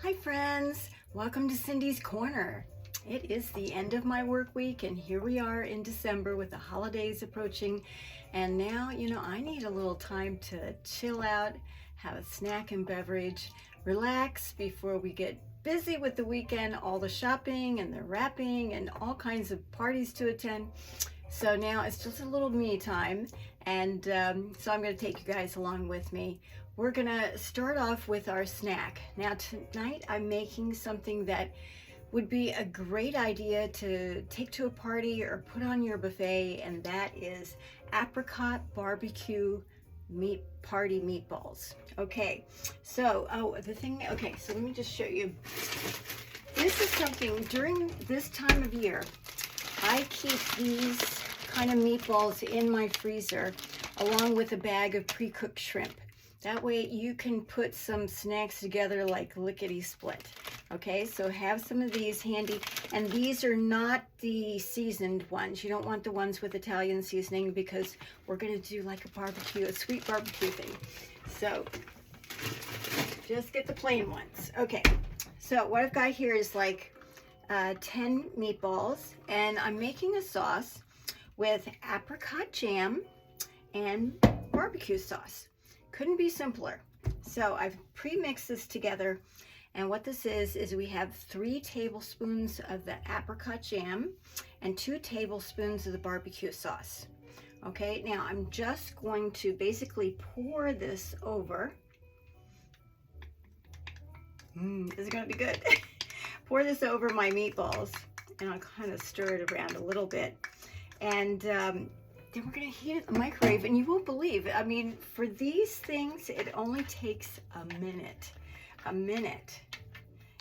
Hi friends, welcome to Cindy's Corner. It is the end of my work week and here we are in December with the holidays approaching, and now I need a little time to chill out, have a snack and beverage, relax before we get busy with the weekend, all the shopping and the wrapping and all kinds of parties to attend. So now it's just a little me time, and so I'm going to take you guys along with me. We're going to start off with our snack. Now tonight I'm making something that would be a great idea to take to a party or put on your buffet, and that is Apricot BBQ Party Meatballs. Okay, so so let me just show you. This is something during this time of year. I keep these kind of meatballs in my freezer along with a bag of pre-cooked shrimp. That way you can put some snacks together like lickety-split. Okay, so have some of these handy. And these are not the seasoned ones. You don't want the ones with Italian seasoning because we're going to do like a sweet barbecue thing. So just get the plain ones. Okay, so what I've got here is like 10 meatballs, and I'm making a sauce with apricot jam and barbecue sauce. Couldn't be simpler. So I've pre-mixed this together, and what this is we have 3 tablespoons of the apricot jam and 2 tablespoons of the barbecue sauce. Okay, now I'm just going to basically pour this over. This is going to be good. Pour this over my meatballs, and I'll kind of stir it around a little bit, and then we're going to heat it in the microwave. And you won't believe it, I mean, for these things it only takes a minute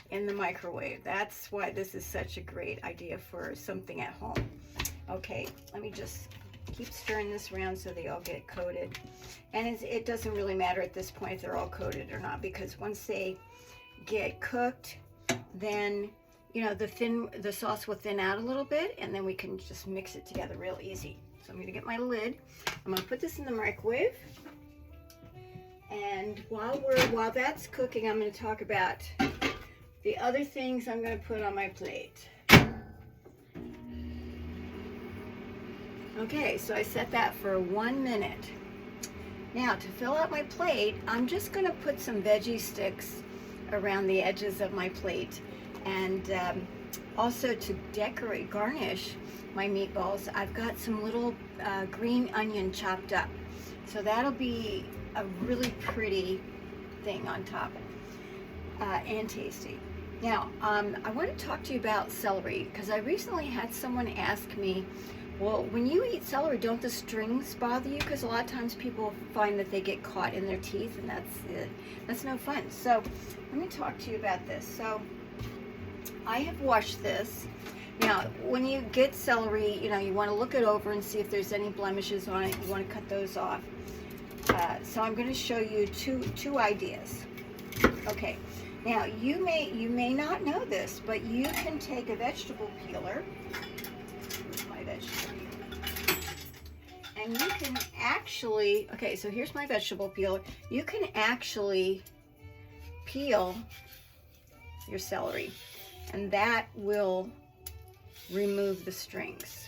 in the microwave. That's why this is such a great idea for something at home. Okay, let me just keep stirring this around so they all get coated, and it doesn't really matter at this point if they're all coated or not, because once they get cooked, then the sauce will thin out a little bit, and then we can just mix it together real easy. So I'm going to get my lid. I'm going to put this in the microwave, and while that's cooking, I'm going to talk about the other things I'm going to put on my plate. Okay, so I set that for 1 minute. Now to fill out my plate, I'm just going to put some veggie sticks around the edges of my plate, and also to garnish my meatballs, I've got some little green onion chopped up. So that'll be a really pretty thing on top, and tasty. Now, I want to talk to you about celery, because I recently had someone ask me, well, when you eat celery, don't the strings bother you? Because a lot of times people find that they get caught in their teeth, and that's no fun. So let me talk to you about this. So I have washed this. Now, when you get celery, you want to look it over and see if there's any blemishes on it. You want to cut those off. So I'm going to show you two ideas. Okay. Now, you may not know this, but you can take a vegetable peeler. Here's my vegetable peeler. And you can actually, okay, so here's my vegetable peeler. You can actually peel your celery, and that will remove the strings.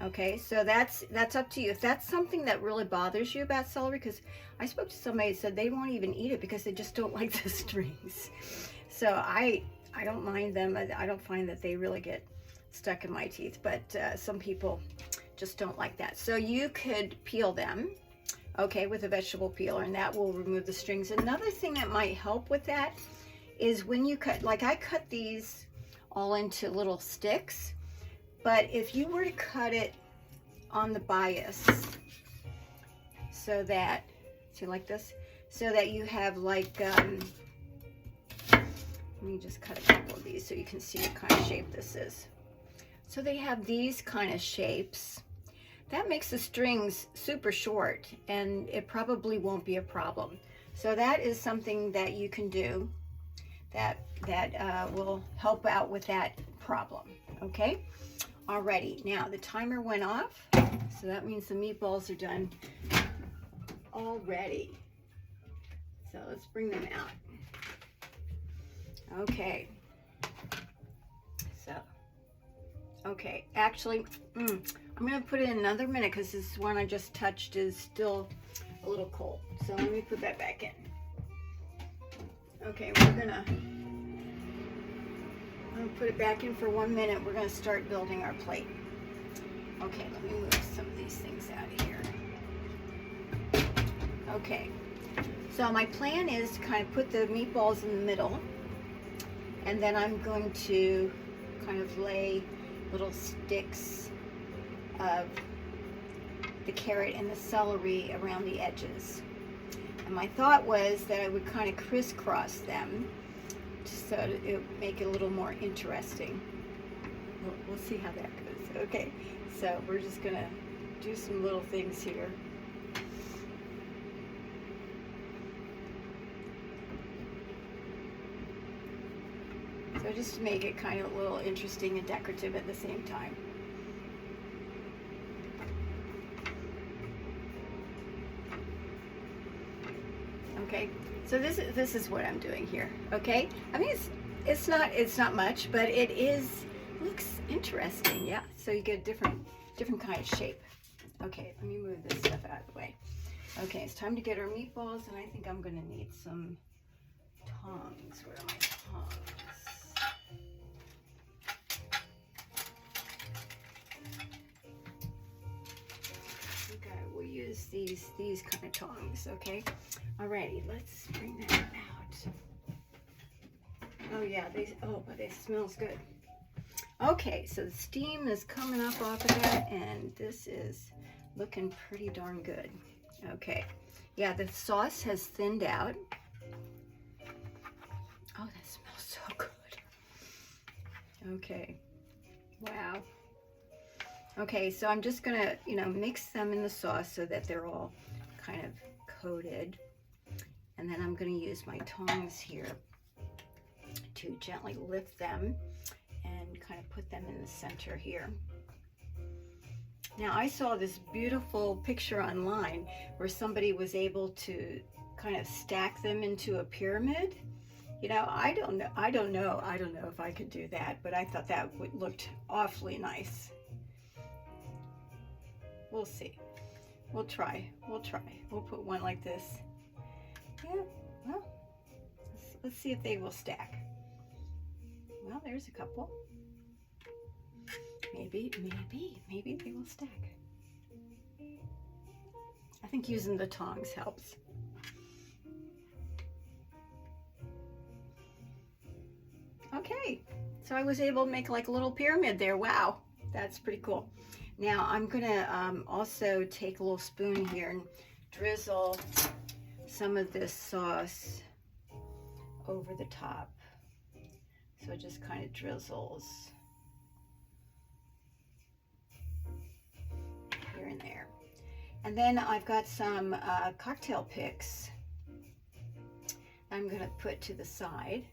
Okay, so that's up to you. If that's something that really bothers you about celery, because I spoke to somebody that said they won't even eat it because they just don't like the strings. So I don't mind them. I don't find that they really get stuck in my teeth, but some people just don't like that. So you could peel them, okay, with a vegetable peeler, and that will remove the strings. Another thing that might help with that is when you cut, like I cut these all into little sticks, but if you were to cut it on the bias, so that, see, like this, so that you have like, let me just cut a couple of these so you can see what kind of shape this is. So they have these kind of shapes. That makes the strings super short, and it probably won't be a problem. So that is something that you can do that will help out with that problem. Okay, alrighty, now the timer went off, so that means the meatballs are done already. So let's bring them out. Okay. So, okay, actually, I'm going to put it in another minute because this one I just touched is still a little cold. So let me put that back in. Okay, I'm gonna put it back in for 1 minute. We're gonna start building our plate. Okay, let me move some of these things out of here. Okay, so my plan is to kind of put the meatballs in the middle, and then I'm going to kind of lay little sticks of the carrot and the celery around the edges. And my thought was that I would kind of crisscross them so it would make it a little more interesting. We'll see how that goes. Okay, so we're just gonna do some little things here. So just to make it kind of a little interesting and decorative at the same time. Okay, so this is what I'm doing here. Okay, I mean it's not much, but looks interesting. Yeah, so you get a different kind of shape. Okay, let me move this stuff out of the way. Okay, it's time to get our meatballs, and I think I'm gonna need some tongs. Where are my tongs? We'll use these kind of tongs. Okay. Alrighty, let's bring that out. Oh yeah, but it smells good. Okay, so the steam is coming up off of that, and this is looking pretty darn good. Okay, yeah, the sauce has thinned out. Oh, that smells so good. Okay, wow. Okay, so I'm just gonna, mix them in the sauce so that they're all kind of coated. And then I'm gonna use my tongs here to gently lift them and kind of put them in the center here. Now, I saw this beautiful picture online where somebody was able to kind of stack them into a pyramid. I don't know if I could do that, but I thought that looked awfully nice. We'll see. We'll try. We'll put one like this. Yeah, well, let's see if they will stack. Well, there's a couple. Maybe they will stack. I think using the tongs helps. Okay, so I was able to make like a little pyramid there. Wow, that's pretty cool. Now I'm gonna also take a little spoon here and drizzle some of this sauce over the top. So it just kind of drizzles here and there. And then I've got some cocktail picks I'm gonna put to the side.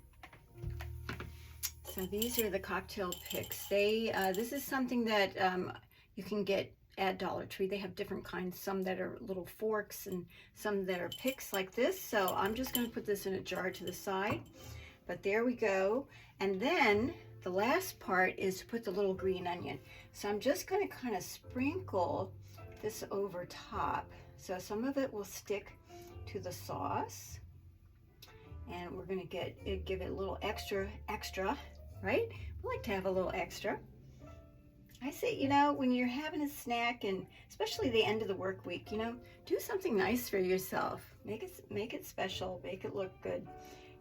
So these are the cocktail picks. This is something that you can get at Dollar Tree. They have different kinds, some that are little forks and some that are picks like this. So I'm just going to put this in a jar to the side. But there we go. And then the last part is to put the little green onion. So I'm just going to kind of sprinkle this over top. So some of it will stick to the sauce. And we're going to give it a little extra, right? We like to have a little extra. I say, when you're having a snack, and especially the end of the work week, do something nice for yourself. Make it special, make it look good.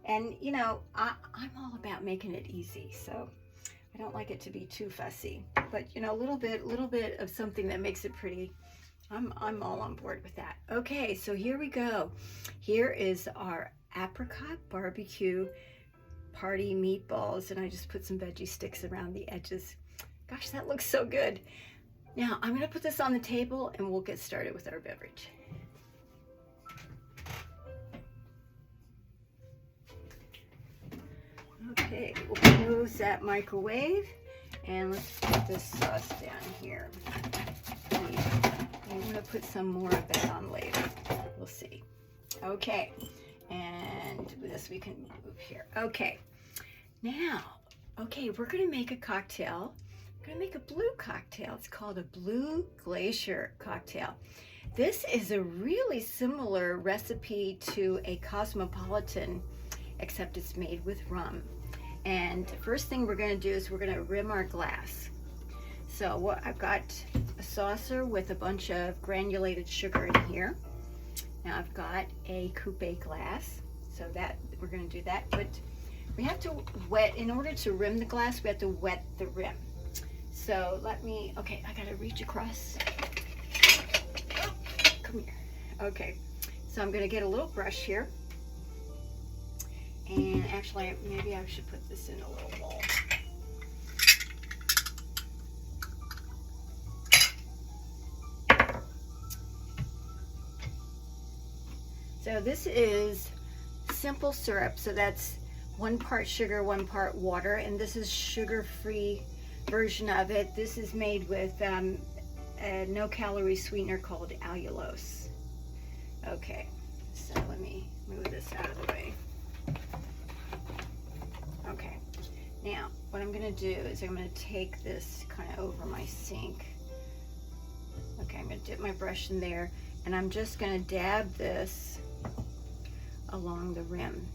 And I'm all about making it easy, so I don't like it to be too fussy. But a little bit of something that makes it pretty. I'm all on board with that. Okay, so here we go. Here is our Apricot BBQ Party Meatballs, and I just put some veggie sticks around the edges. Gosh, that looks so good. Now, I'm gonna put this on the table and we'll get started with our beverage. Okay, we'll close that microwave and let's put this sauce down here. I'm gonna put some more of that on later. We'll see. Okay, and this we can move here. Okay, Now, okay, we're gonna make a cocktail. We're gonna make a blue cocktail. It's called a Blue Glacier Cocktail. This is a really similar recipe to a cosmopolitan, except it's made with rum. And the first thing we're gonna do is we're gonna rim our glass. So I've got a saucer with a bunch of granulated sugar in here. Now I've got a coupe glass, so that we're gonna do that. But we have to wet, in order to rim the glass, we have to wet the rim. So okay, I gotta reach across. Oh, come here. Okay, so I'm gonna get a little brush here. And actually, maybe I should put this in a little bowl. So this is simple syrup, so that's 1 part sugar, 1 part water, and this is sugar-free version of it. This is made with a no-calorie sweetener called allulose. Okay, so let me move this out of the way. Okay, now what I'm going to do is I'm going to take this kind of over my sink. Okay, I'm going to dip my brush in there, and I'm just going to dab this along the rim.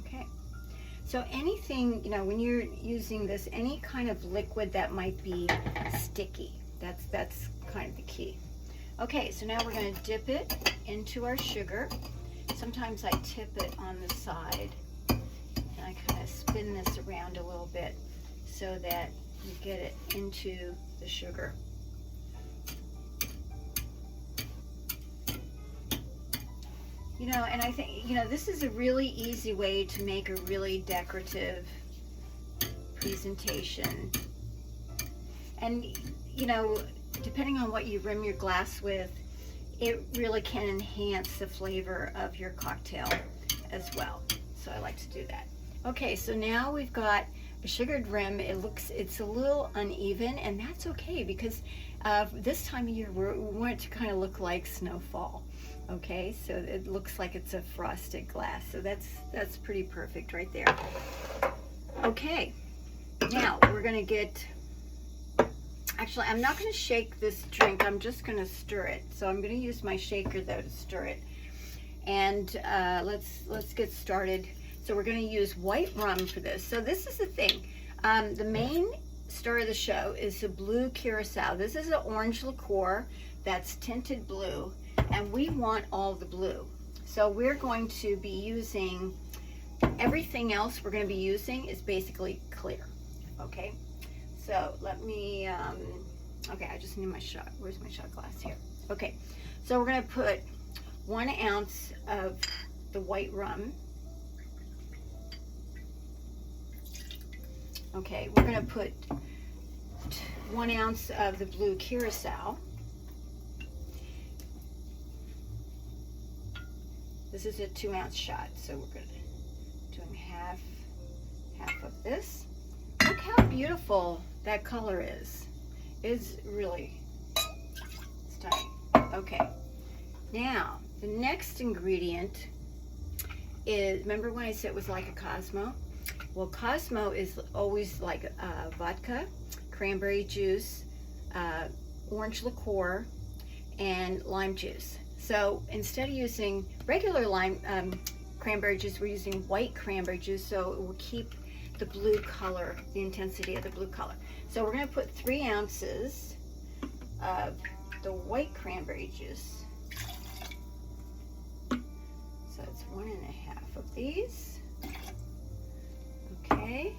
Okay, so anything, you know, when you're using this, any kind of liquid that might be sticky, that's kind of the key. Okay, so now we're going to dip it into our sugar. Sometimes I tip it on the side, and I kind of spin this around a little bit so that you get it into the sugar. You know, and I think, you know, this is a really easy way to make a really decorative presentation. And, you know, depending on what you rim your glass with, it really can enhance the flavor of your cocktail as well. So I like to do that. Okay, so now we've got a sugared rim. It's a little uneven, and that's okay, because this time of year we want it to kind of look like snowfall. Okay, so it looks like it's a frosted glass. So that's pretty perfect right there. Okay, now we're gonna get, actually I'm not gonna shake this drink, I'm just gonna stir it. So I'm gonna use my shaker though to stir it. And let's get started. So we're gonna use white rum for this. So this is the thing. The main star of the show is the blue curacao. This is an orange liqueur that's tinted blue, and we want all the blue. So we're going to be using, everything else we're gonna be using is basically clear, okay? So let me, okay, I just need my shot. Where's my shot glass here? Okay, so we're gonna put 1 ounce of the white rum. Okay, we're gonna put 1 ounce of the blue curacao. This is a 2 ounce shot, so we're gonna doing half of this. Look how beautiful that color is. It's really stunning. Okay, now the next ingredient is, remember when I said it was like a Cosmo? Well, Cosmo is always like vodka, cranberry juice, orange liqueur, and lime juice. So instead of using regular cranberry juice, we're using white cranberry juice, so it will keep the blue color, the intensity of the blue color. So we're going to put 3 ounces of the white cranberry juice. So it's 1.5 of these. Okay.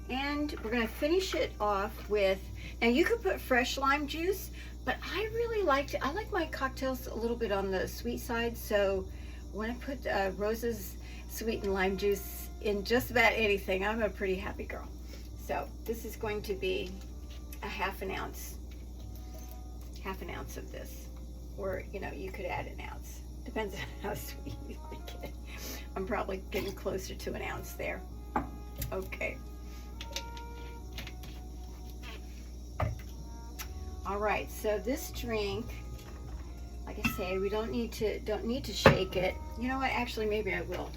And we're going to finish it off with, now you could put fresh lime juice, but I really like my cocktails a little bit on the sweet side, so when I put Rose's sweetened lime juice in just about anything, I'm a pretty happy girl. So this is going to be a half an ounce of this, or you know, you could add 1 ounce. Depends on how sweet you like it. I'm probably getting closer to 1 ounce there. Okay. All right, so this drink, like I say, we don't need to shake it. You know what? Actually, maybe I will.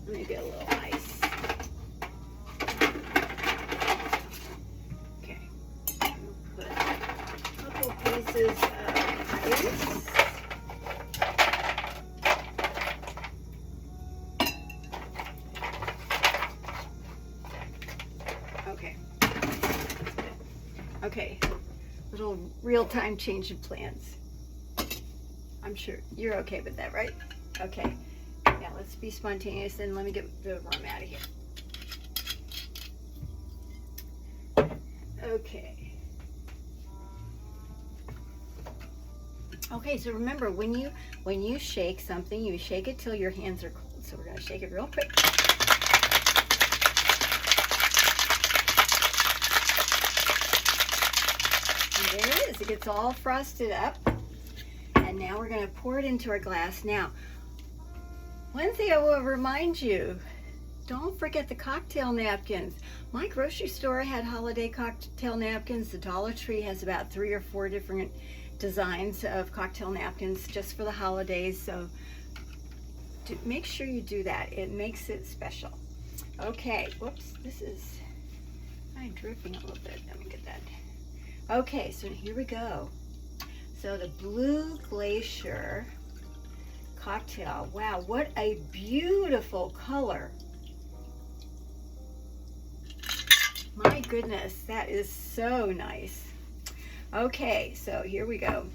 Let me get a little ice. Okay, I'll put a couple pieces of ice. Okay. Okay. Little real-time change of plans. I'm sure you're okay with that, right? Okay. Now let's be spontaneous and let me get the rum out of here. Okay. Okay, so remember, when you shake something, you shake it till your hands are cold. So we're gonna shake it real quick. And there it is. It gets all frosted up. And now we're going to pour it into our glass. Now, one thing I will remind you, don't forget the cocktail napkins. My grocery store had holiday cocktail napkins. The Dollar Tree has about 3 or 4 different designs of cocktail napkins just for the holidays. So make sure you do that. It makes it special. Okay, whoops, this is kind of dripping a little bit. Let me get that. Okay, so here we go. So the Blue Glacier cocktail. Wow, what a beautiful color. My goodness, that is so nice. Okay, so here we go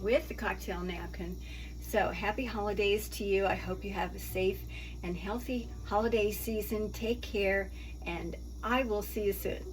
with the cocktail napkin. So happy holidays to you. I hope you have a safe and healthy holiday season. Take care, and I will see you soon.